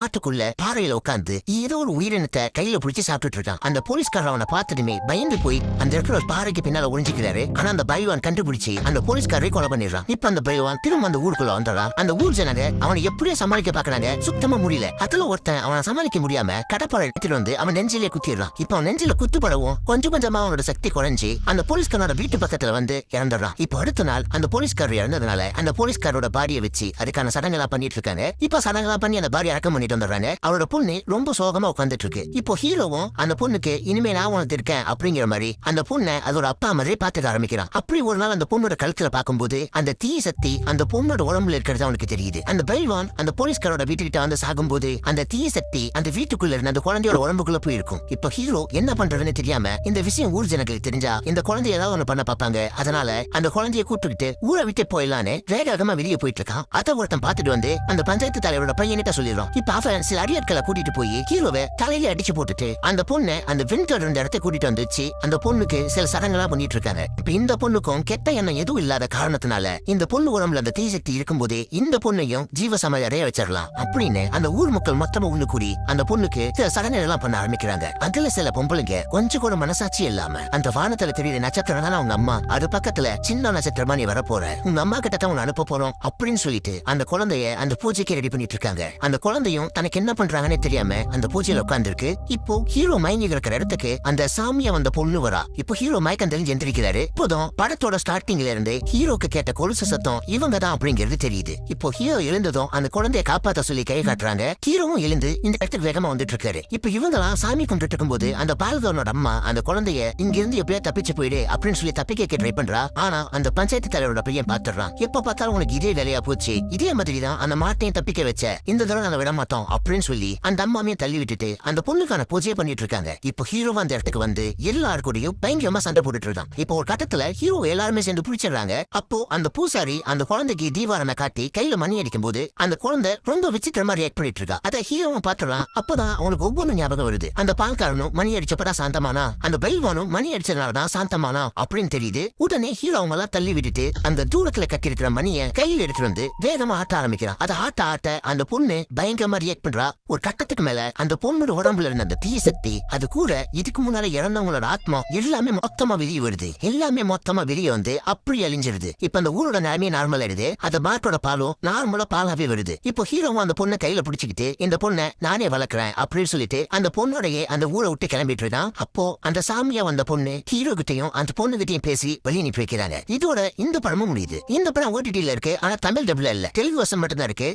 காட்டுக்குள்ள பாறையில உட்காந்து ஏதோ ஒரு உயிரினத்தை கையில பிடிச்சி சாப்பிட்டுட்டு இருக்கான். அந்த போலீஸ்காரர் அவனை பார்த்ததுமே பயந்து போய் அந்த இடத்துல ஒரு பாறைக்கு பின்னால ஒளிஞ்சிக்கிறாரு. ஆனா அந்த பைவான் கண்டுபிடிச்சு அந்த போலீஸ்காரரை கொலை பண்ணிடுறான். இப்ப அந்த பைவான் திரும்ப அந்த ஊருக்குள்ள வந்துடுறான். அந்த ஊர் ஜனங்க அவனை எப்படியோ சமாளிக்க பாக்குறாங்க. சுத்தமா முடியல. அதுல ஒருத்தன் அவனை சமாளிக்க முடியாம கடப்பாறை எடுத்துட்டு வந்து அவன் நெஞ்சிலே குத்திடுறான். இப்ப அவன் நெஞ்சில குத்துப்படவும் கொஞ்சம் கொஞ்சமா அவனோட சக்தி குறைஞ்சி அந்த போலீஸ்காரோட வீட்டு பக்கத்துல வந்து இறந்துடுறான். இப்ப அடுத்த நாள் அந்த போலீஸ்காரர் இறந்ததுனால அந்த போலீஸ்காரோட பாடியை வச்சு அதுக்கான சடங்கெல்லாம் பண்ணிட்டு இருக்காங்க. இப்ப சடங்கெல்லாம் பண்ணி அந்த பாடி அடக்கம் பண்ணிட்டு வந்துடுறாங்க. அவரோட பொண்ணு ரொம்ப சோகமா உட்காந்துட்டு இருக்கு. இப்போ ஹீரோவும் அந்த பொண்ணுக்கு இனிமே நான் உனக்கு இருக்கேன் அப்படிங்கிற மாதிரி அந்த பொண்ணை அதோட அப்பா மாதிரி பாத்துக்க ஆரம்பிக்கிறான். அப்படி ஒரு நாள் அந்த பொண்ணோட கழுத்துல பார்க்கும்போது அந்த தீ சக்தி அந்த பொண்ணோட உடம்புல இருக்கிறது அவனுக்கு தெரியுது. அந்த பைல்வான் அந்த போலீஸ்காரோட வீட்டுக்கிட்ட வந்து சாகும்போது அந்த தீ சக்தி அந்த வீட்டுக்குள்ள இருந்த அந்த குழந்தையோட உடம்புக்குள்ள போயிருக்கும். இப்போ ஹீரோ என்ன பண்றதுன்னு தெரியாம இந்த விஷயம் ஊர் ஜனங்களுக்கு தெரிஞ்சா இந்த குழந்தை ஏதாவது ஒண்ணு பண்ண பார்ப்பாங்க. அதனால அந்த குழந்தைய கூப்பிட்டுக்கிட்டு ஊரை விட்டு போயிடலான்னு வேகமா வெளியே போயிட்டு இருக்கான். அதை ஒருத்தன் பார்த்துட்டு வந்து அந்த பஞ்சாயத்து தலைவரோட பையன்கிட்ட சொல்லிடுறான். இப்ப அவன் சில அடியாட்களை கூட்டிட்டு போய் ஹீரோவை தலையில அடிச்சு போட்டுட்டு அந்த பொண்ணை அந்த வின்டர் இருந்த இடத்தை கூட்டிட்டு வந்துச்சு. அந்த பொண்ணுக்கு சில சடங்கெல்லாம் பண்ணிட்டு இருக்காங்க. இப்ப இந்த பொண்ணுக்கும் கெட்ட எண்ணம் எதுவும் இல்லாத காரணத்தினால இந்த பொண்ணு உடம்புல அந்த தீசக்தி இருக்கும்போதே இந்த பொண்ணையும் ஜீவசமாதி அடைய வச்சிடலாம் அப்படின்னு அந்த ஊர் மக்கள் மொத்தமா ஒண்ணு கூடி அந்த பொண்ணுக்கு சில சடங்குகள் எல்லாம் பண்ண ஆரம்பிக்கிறாங்க. அதுல சில பொம்பளைங்க கொஞ்சம் கூட மனசாட்சி இல்லாம அந்த வானத்துல தெரியுற நட்சத்திரம் தான் அவங்க அம்மா, அது பக்கத்துல சின்ன நட்சத்திரமா நீ வரப்போற, உங்க அம்மா கிட்ட தான் உன்னை அனுப்ப போறோம் அப்படின்னு சொல்லிட்டு அந்த குழந்தைய அந்த பூஜைக்கு ரெடி பண்ணிட்டு இருக்காங்க. அந்த குழந்தையும் தனக்கு என்ன பண்றாங்கன்னு தெரியாம அந்த பூஜையில உட்கார்ந்துருக்கு. இப்போ ஹீரோ மயங்கி இருக்கிற இடத்துக்கு அந்த சாமியா வந்த பொண்ணு வரா. இப்போ ஹீரோ மயக்கம் தெரிஞ்சு எந்திரிக்கிறாரு. இப்போதான் படத்தோட ஸ்டார்டிங்ல இருந்து ஹீரோக்கு கேட்ட கொலுசு சத்தம் இவங்க தான் அப்படிங்கிறது தெரியுது. இப்போ ஹீரோ எழுந்ததும் அந்த குழந்தைய காப்பாத்த சொல்லி கை காட்டுறாங்க. ஹீரோவும் எழுந்து இந்த இடத்துக்கு வேகமா வந்துட்டு இருக்காரு. இப்ப இவங்கலாம் சாமி கும்பிட்டு இருக்கும்போது அந்த பால்கவனோட அம்மா அந்த குழந்தைய இங்க இருந்து எப்படியா தப்பிச்சு போயிடு அப்படின்னு சொல்லி தப்பிக்க ட்ரை பண்றா. ஆனா அந்த பஞ்சாயத்து தலைவரோட பையன் பாத்துறான். எப்ப பார்த்தாலும் உனக்கு இதே வேலையா போச்சு, இதே மாதிரி தான் அந்த மாட்டையும் தப்பிக்க வச்ச, இந்த தடவை நாங்க விட மாட்டோம் அப்படின்னு சொல்லி அந்த அம்மாவையும் தள்ளி விட்டுட்டு அந்த பொண்ணுக்கான பூஜையை பண்ணிட்டு இருக்காங்க. இப்போ ஹீரோ அந்த இடத்துக்கு வந்து எல்லாரு கூடயும் பயங்கரமா சண்டை போட்டுட்டு இருக்கான். இப்போ ஒரு கட்டத்துல ஹீரோ எல்லாருமே சேர்ந்து பிடிச்சிடுறாங்க. அப்போ அந்த பூசாரி அந்த குழந்தைக்கு தீவாரனை காட்டி கையில மணி அடிக்கும் போது அந்த குழந்தை ரொம்ப விசித்திரமா ரியாக்ட் பண்ணிட்டு இருக்கா. அதை ஹீரோவும் பாத்துறான். அப்பதான் அவனுக்கு ஒவ்வொரு ஞாபகம் வருது. அந்த பால்காரனும் மணி அடிச்சப்பதான் சாந்தமானா, அந்த பைல்வானும் மணி அடிச்சதுனாலதான் சாந்தமானா அப்படின்னு தெரியுது. உடனே ஹீரோ அவங்க எல்லாம் தள்ளி விட்டுட்டு அந்த தூரத்துல கட்டி இருக்கிற மணியை கையில் எடுத்துட்டு வந்து வேகமா ஆட்ட ஆரம்பிக்கிறான். அதை ஆட்ட ஆட்ட அந்த பொண்ணு பயங்கரமா ரியாக்ட் பண்றா. ஒரு கட்டத்துக்கு மேல அந்த பொண்ணோட உடம்புல இருந்த அந்த தீய சக்தி அது கூட இதுக்கு முன்னால இறந்தவங்களோட ஆத்மா எல்லாமே மொத்தமா வெளியே வருது. எல்லாமே மொத்தமா வெளியே வந்து அப்படி அழிஞ்சிருது. இப்ப அந்த ஊரோட நிலைமையே நார்மல் ஆயிடுது. அந்த மாட்டோட பாலும் நார்மலா பாலாவே வருது. இப்போ ஹீரோவும் அந்த பொண்ணை கையில பிடிச்சிக்கிட்டு இந்த பொண்ணை நானே வளர்க்குறேன் அப்படின்னு சொல்லிட்டு அந்த பொண்ணோடைய அந்த ஊரை விட்டு கிளம்பிட்டு இருக்கான். அப்போ அந்த சாமியா வந்த பொண்ணு ஹீரோ கிட்டையும் அந்த பொண்ணு கிட்டையும் பேசி வெளியே அனுப்பி வைக்கிறாங்க. இதோட இந்த படமும் முடியுது. இந்த படம் OTT-ல இருக்கு. ஆனா தமிழ் டப்ல இல்ல, தெலுங்கு வருஷம் மட்டும் தான் இருக்கு.